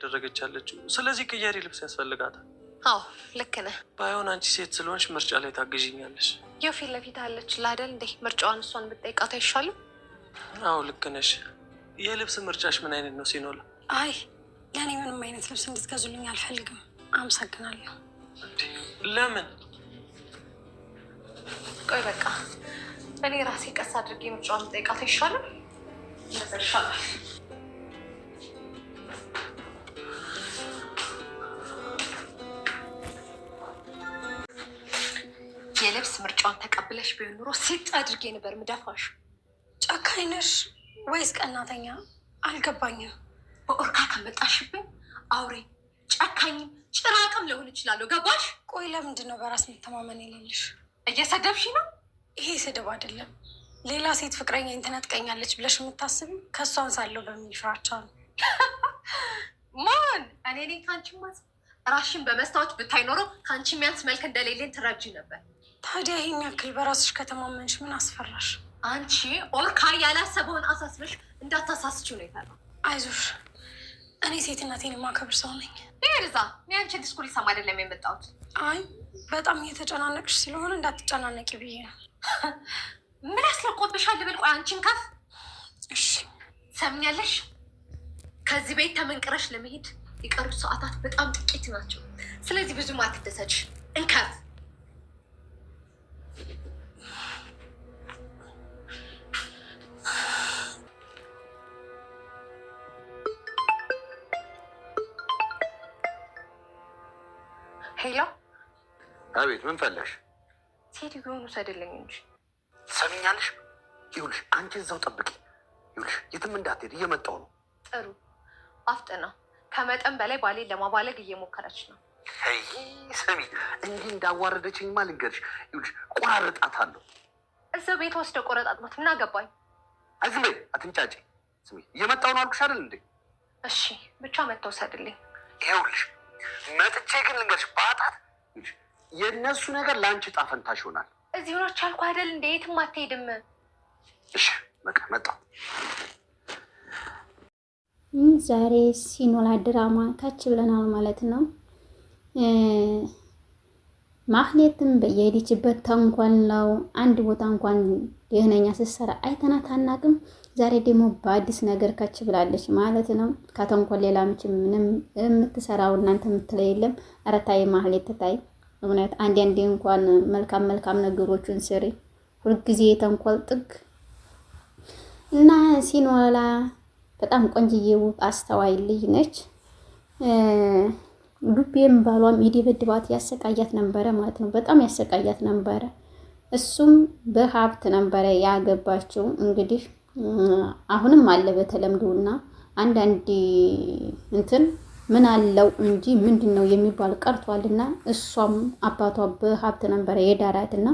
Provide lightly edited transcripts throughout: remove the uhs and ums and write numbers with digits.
ያደረገች ያለችው። ስለዚህ ቅያሪ ልብስ ያስፈልጋታል። አዎ ልክ ነህ። ባይሆን አንቺ ሴት ስለሆንሽ ምርጫ ላይ ታግዥኛለሽ። ያው ፊት ለፊት አለች ላደል እንዴ? ምርጫዋን እሷን ብትጠይቃት አይሻልም? አዎ ልክ ነሽ። የልብስ ምርጫሽ ምን አይነት ነው ሲኖላ? አይ ለእኔ ምንም አይነት ልብስ እንድትገዙልኝ አልፈልግም። አመሰግናለሁ። ለምን? ቆይ በቃ እኔ ራሴ ቀስ አድርጌ ምርጫዋን ብጠይቃት አይሻልም? እንደዛ ይሻላል። የልብስ ምርጫዋን ተቀብለሽ ቢሆን ኑሮ ሴት አድርጌ ነበር ምደፋሽ። ጨካኝ ነሽ ወይስ ቀናተኛ? አልገባኝም። በኦርካ ከመጣሽብኝ አውሬ፣ ጨካኝም ጭራቅም ሊሆን ይችላለሁ። ገባሽ? ቆይ ለምንድን ነው በራስ መተማመን የሌለሽ? እየሰደብሽ ነው። ይሄ ስድብ አይደለም። ሌላ ሴት ፍቅረኛዬን ትነጥቀኛለች ብለሽ የምታስብ ከእሷን ሳለው በሚል ፍራቻ ነው። ማን? እኔ ነኝ ከአንቺ ማስ ራሽን በመስታወት ብታይ ኖሮ ከአንቺ የሚያንስ መልክ እንደሌለኝ ትረጂ ነበር። ታዲያ ይህን ያክል በራስሽ ከተማመንሽ ምን አስፈራሽ? አንቺ ኦርካ ያላሰበውን አሳስበሽ እንዳታሳስችው ነው የፈራው። አይዞሽ፣ እኔ ሴትነቴን የማከብር ሰው ነኝ። ይሄ ርዛ የአንቺ ዲስኩር ይሰማ አይደለም የመጣሁት። አይ በጣም እየተጨናነቅሽ ስለሆነ እንዳትጨናነቂ ብዬ ነው። ምን ያስለቆብሻል ልብል? ቆይ አንቺን ከፍ እሺ፣ ሰምኛለሽ? ከዚህ ቤት ተመንቅረሽ ለመሄድ የቀሩት ሰዓታት በጣም ጥቂት ናቸው። ስለዚህ ብዙም አትደሰች። እንከፍ ሄሎ። አቤት፣ ምን ፈለግሽ? ሴትዮውን ውሰድልኝ እንጂ። ሰሚኛለሽ? ይኸውልሽ አንቺ እዛው ጠብቂ። ይኸውልሽ የትም እንዳትሄድ እየመጣሁ ነው። ጥሩ አፍጥና። ከመጠን በላይ ባሌን ለማባለግ እየሞከረች ነው። ስሚ፣ እንዲህ እንዳዋረደችኝማ ልንገርሽ። ይኸውልሽ ቆራረጣታለሁ። እዛው ቤት ወስደው ቆረጣጥሞት ምን አገባኝ? ዝም በይ፣ አትንጫጭ። ስሚ፣ እየመጣሁ ነው አልኩሽ አይደል እንዴ? እሺ ብቻ መጥተው ውሰድልኝ። ይኸውልሽ መጥቼ ግን ልንገርሽ በአጣት የእነሱ ነገር ለአንቺ ጣፈንታሽ ይሆናል። እዚህ ሆኖች አልኩ አይደል እንዴ? የትም አትሄድም። እሺ በቃ መጣሁ። ዛሬ ሲኖላ ድራማ ካች ብለናል ማለት ነው። ማህሌትም በየሄደችበት ተንኮል ነው። አንድ ቦታ እንኳን የሆነኛ ስትሰራ አይተናት አናውቅም። ዛሬ ደግሞ በአዲስ ነገር ካች ብላለች ማለት ነው። ከተንኮል ሌላ ምንም የምትሰራው እናንተ የምትለው የለም። ኧረ ታይ ማህሌት ታይ፣ እውነት አንዴ እንኳን መልካም ነገሮችን ስሪ። ሁልጊዜ የተንኮል ጥግ እና ሲኖላ በጣም ቆንጅዬው አስተዋይ ልጅ ነች። ዱቤም ባሏም ይደበድባት ያሰቃያት ነበረ ማለት ነው። በጣም ያሰቃያት ነበረ። እሱም በሀብት ነበረ ያገባችው። እንግዲህ አሁንም አለ በተለምዶና አንዳንድ እንትን ምን አለው እንጂ ምንድነው የሚባል ቀርቷልና እሷም አባቷ በሀብት ነበረ የዳራትና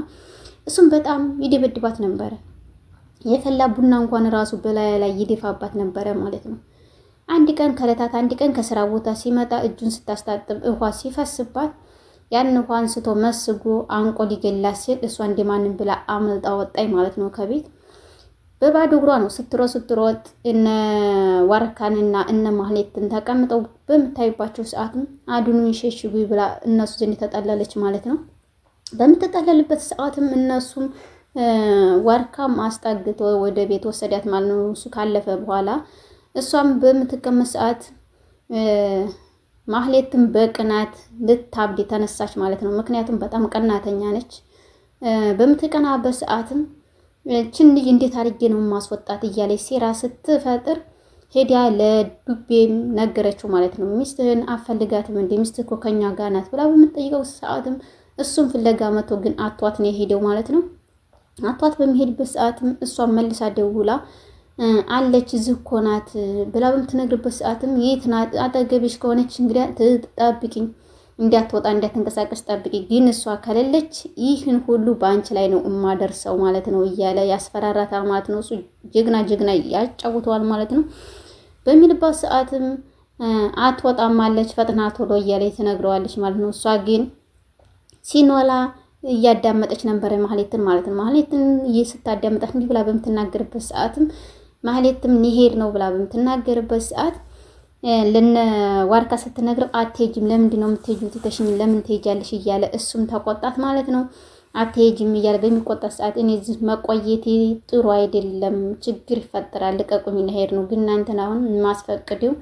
እሱም በጣም ይደበድባት ነበረ። የፈላ ቡና እንኳን ራሱ በላይ ላይ ይደፋባት ነበረ ማለት ነው። አንድ ቀን ከለታት አንድ ቀን ከስራ ቦታ ሲመጣ እጁን ስታስታጥብ ውሃ ሲፈስባት ያን ውሃ አንስቶ መስጎ አንቆ ሊገላት ሲል እሷ እንደማንም ብላ አመልጣ ወጣይ ማለት ነው ከቤት። በባዶ እግሯ ነው ስትሮጥ እነ ዋርካንና እነ ማህሌትን ተቀምጠው በምታዩባቸው ሰዓትም አዱኑን ሸሽጉ ብላ እነሱ ዘንድ ተጠለለች ማለት ነው። በምትጠለልበት ሰዓትም እነሱም ዋርካም አስጠግቶ ወደ ቤት ወሰዳት ማለት ነው። እሱ ካለፈ በኋላ እሷም በምትቀመጥ ሰዓት ማህሌትም በቅናት ልታብድ ተነሳች ማለት ነው። ምክንያቱም በጣም ቀናተኛ ነች። በምትቀናበት ሰዓትም እችን ልጅ እንዴት አድርጌ ነው ማስወጣት እያለች ሴራ ስትፈጥር ሄዳ ለዱቤም ነገረችው ማለት ነው። ሚስትህን አፈልጋትም እንደ ሚስትህ እኮ ከኛ ጋር ናት ብላ በምትጠይቀው ሰዓትም እሱም ፍለጋ መቶ ግን አቷት ነው የሄደው ማለት ነው። አቷት በሚሄድበት ሰዓትም እሷም መልሳ ደውላ አለች እዚህ እኮ ናት ብላ በምትነግርበት ሰዓትም የት ናት? አጠገብሽ ከሆነች እንግዲያ ትጠብቂኝ፣ እንዳትወጣ እንዳትንቀሳቀስ ጠብቂ፣ ግን እሷ ከሌለች ይህን ሁሉ በአንቺ ላይ ነው እማደርሰው ማለት ነው እያለ ያስፈራራታል ማለት ነው። እሱ ጀግና ያጫውተዋል ማለት ነው። በሚልባት ሰዓትም አትወጣም አለች፣ ፈጥና ቶሎ እያለ ትነግረዋለች ማለት ነው። እሷ ግን ሲኖላ እያዳመጠች ነበረ ማህሌትን ማለት ነው። ማህሌትን ስታዳመጣት እንዲህ ብላ በምትናገርበት ሰዓትም ማህሌትም ሊሄድ ነው ብላ በምትናገርበት ሰዓት ለነ ዋርካ ስትነግረው አትሄጂም፣ ለምንድን ነው የምትሄጂው? ትተሽኝ ለምን ትሄጃለሽ? እያለ እሱም ተቆጣት ማለት ነው። አትሄጂም እያለ በሚቆጣት ሰዓት እኔ እዚህ መቆየቴ ጥሩ አይደለም፣ ችግር ይፈጠራል፣ ልቀቁኝ፣ ልሄድ ነው። ግን እናንተን አሁን ማስፈቅደው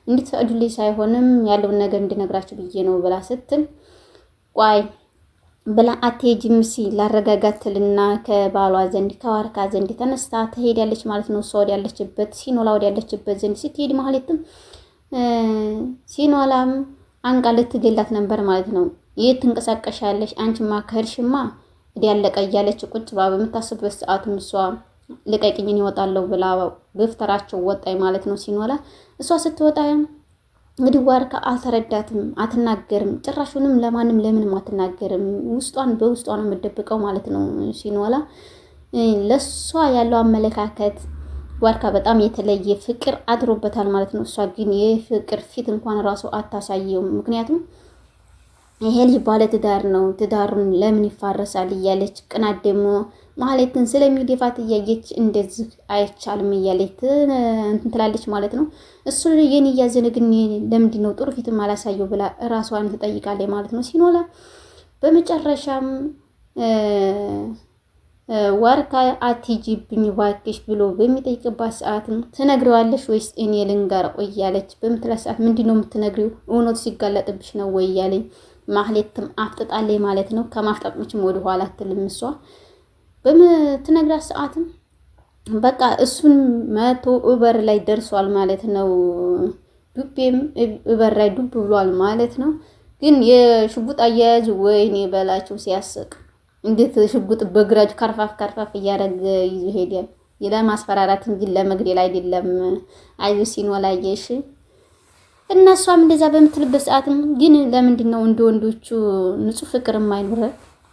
እንድትፈቅዱልኝ ሳይሆንም ያለውን ነገር እንድነግራችሁ ብዬ ነው ብላ ስትል ቆይ ብላ አትሄጂም ሲል ላረጋጋትልና ከባሏ ዘንድ ከዋርካ ዘንድ ተነስታ ትሄዳለች ማለት ነው። እሷ ወደ ያለችበት ሲኖላ ወደ ያለችበት ዘንድ ስትሄድ ማለትም ሲኖላም አንቃ ልትገላት ነበር ማለት ነው። የት ትንቀሳቀሻለሽ? አንቺማ ከሄድሽማ ያለቀ እያለች ቁጭ ብላ በምታስብበት ሰዓትም እሷ ልቀቂኝ ይወጣለሁ ብላ በፍተራቸው ወጣይ ማለት ነው። ሲኖላ እሷ ስትወጣ እንግዲህ ዋርካ አልተረዳትም፣ አትናገርም። ጭራሹንም ለማንም ለምንም አትናገርም። ውስጧን በውስጧ ነው የምትደብቀው ማለት ነው። ሲኖላ ለሷ ያለው አመለካከት ዋርካ በጣም የተለየ ፍቅር አድሮበታል ማለት ነው። እሷ ግን የፍቅር ፊት እንኳን ራሱ አታሳየውም። ምክንያቱም ይሄ ልጅ ባለ ትዳር ነው፣ ትዳሩን ለምን ይፋረሳል እያለች ቅናት ደግሞ ማህሌትን ስለሚደፋት እያየች እንደዚህ አይቻልም እያለች እንትን ትላለች ማለት ነው። እሱ የኔ እያዘነ ግን ለምንድን ነው ጥሩ ፊትም አላሳየው ብላ ራሷን ትጠይቃለች ማለት ነው። ሲኖላ በመጨረሻም ዋርካ አትሂጂብኝ እባክሽ ብሎ በሚጠይቅባት ሰዓትም ትነግሪዋለሽ ወይስ እኔ ልንገረው እያለች በምትላት ሰዓት ምንድን ነው የምትነግሪው? እውነቱ ሲጋለጥብሽ ነው ወይ እያለኝ ማህሌትም አፍጥጣለች ማለት ነው። ከማፍጠጥምችም ወደ ኋላ አትልም እሷ በምትነግራት ሰዓትም በቃ እሱን መቶ እበር ላይ ደርሷል ማለት ነው። ዱቤም እበር ላይ ዱብ ብሏል ማለት ነው። ግን የሽጉጥ አያያዝ ወይኔ በላቸው ሲያስቅ፣ እንዴት ሽጉጥ በግራጅ ከርፋፍ እያደረገ ይዞ ሄዳል። ለማስፈራራት እንጂ ለመግደል አይደለም። አይዞ ሲኖላየሽ እና እሷም እንደዛ በምትልበት ሰዓትም ግን ለምንድን ነው እንደ ወንዶቹ ንጹህ ፍቅር የማይኖረ?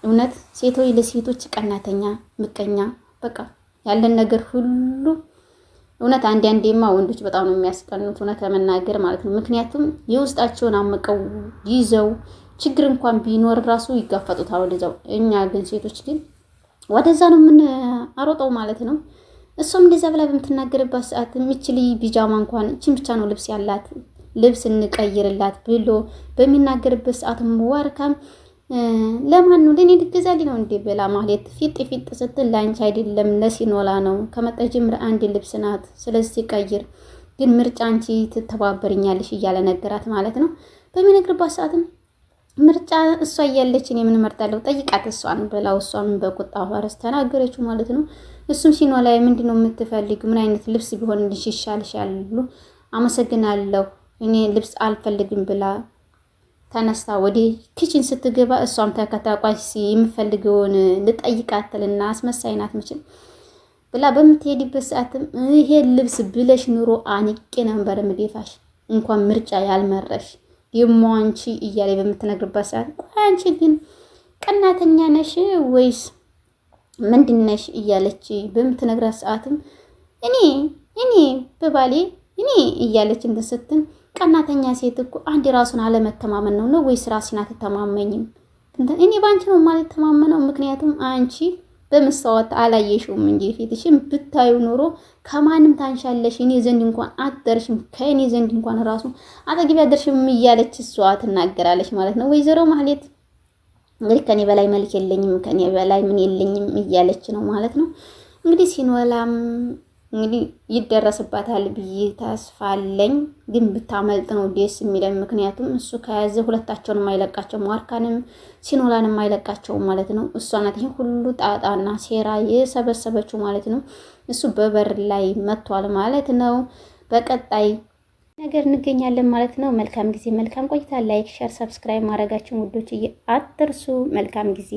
እውነት ሴቶች ለሴቶች ቀናተኛ፣ ምቀኛ፣ በቃ ያለን ነገር ሁሉ እውነት አንዴማ ወንዶች በጣም ነው የሚያስቀኑት፣ እውነት ለመናገር ማለት ነው። ምክንያቱም የውስጣቸውን አመቀው ይዘው ችግር እንኳን ቢኖር ራሱ ይጋፈጡታል ወደዛው። እኛ ግን ሴቶች ግን ወደዛ ነው አሮጠው ማለት ነው። እሷም እንደዛ ብላ በምትናገርባት ሰዓት የሚችል ቢጃማ እንኳን እችን ብቻ ነው ልብስ ያላት፣ ልብስ እንቀይርላት ብሎ በሚናገርበት ሰዓት ዋርካም ለማን ነው ለኔ ልትገዛልኝ ነው እንዴ ብላ ማለት ፊት ስትል ላንቺ አይደለም ለሲኖላ ነው ከመጣ ጀምረ አንድ ልብስ ናት፣ ስለዚህ ቀይር፣ ግን ምርጫ አንቺ ትተባበርኛለሽ እያለ ነገራት ማለት ነው። በሚነግርባት ሰዓትም ምርጫ እሷ እያለች እኔ ምን መርጣለሁ ጠይቃት እሷን ብላ እሷን በቁጣ ፈረስ ተናገረችው ማለት ነው። እሱም ሲኖላ ምንድነው የምትፈልጊው? ምን አይነት ልብስ ቢሆን ይሻልሻል? አመሰግናለሁ እኔ ልብስ አልፈልግም ብላ ተነስታ ወደ ኪችን ስትገባ እሷም ተከታቋሽ የምፈልገውን ልጠይቃትልና አስመሳይ ናት መቼም ብላ በምትሄድበት ሰዓትም ይሄ ልብስ ብለሽ ኑሮ አንቄ ነበር ምዴፋሽ፣ እንኳን ምርጫ ያልመረሽ ደሞ አንቺ እያለ በምትነግርበት ሰዓት ቆይ አንቺ ግን ቀናተኛ ነሽ ወይስ ምንድነሽ እያለች በምትነግራት ሰዓትም እኔ በባሌ እኔ እያለች እንደሰትን ቀናተኛ ሴት እኮ አንድ ራሱን አለመተማመን ነው ወይስ ራስን አትተማመኝም? እኔ ባንቺ ነው ማለት ተማመነው። ምክንያቱም አንቺ በመስዋዕት አላየሽውም እንጂ ፊትሽም ብታዩ ኖሮ ከማንም ታንሻለሽ፣ እኔ ዘንድ እንኳን አትደርሽም፣ ከእኔ ዘንድ እንኳን ራሱ አጠገብ አትደርሽም እያለች እሷ ትናገራለች ማለት ነው። ወይዘሮ ማህሌት እንግዲህ ከኔ በላይ መልክ የለኝም፣ ከኔ በላይ ምን የለኝም እያለች ነው ማለት ነው። እንግዲህ ሲኖላም እንግዲህ ይደረስባታል ብዬ ተስፋለኝ፣ ግን ብታመልጥ ነው ደስ የሚለኝ። ምክንያቱም እሱ ከያዘ ሁለታቸውን አይለቃቸው፣ ዋርካንም ሲኖላንም አይለቃቸው ማለት ነው። እሷ ናት ይሄን ሁሉ ጣጣና ሴራ የሰበሰበችው ማለት ነው። እሱ በበር ላይ መጥቷል ማለት ነው። በቀጣይ ነገር እንገኛለን ማለት ነው። መልካም ጊዜ፣ መልካም ቆይታ። ላይክ፣ ሼር፣ ሰብስክራይብ ማድረጋችሁን ውዶች አትርሱ። መልካም ጊዜ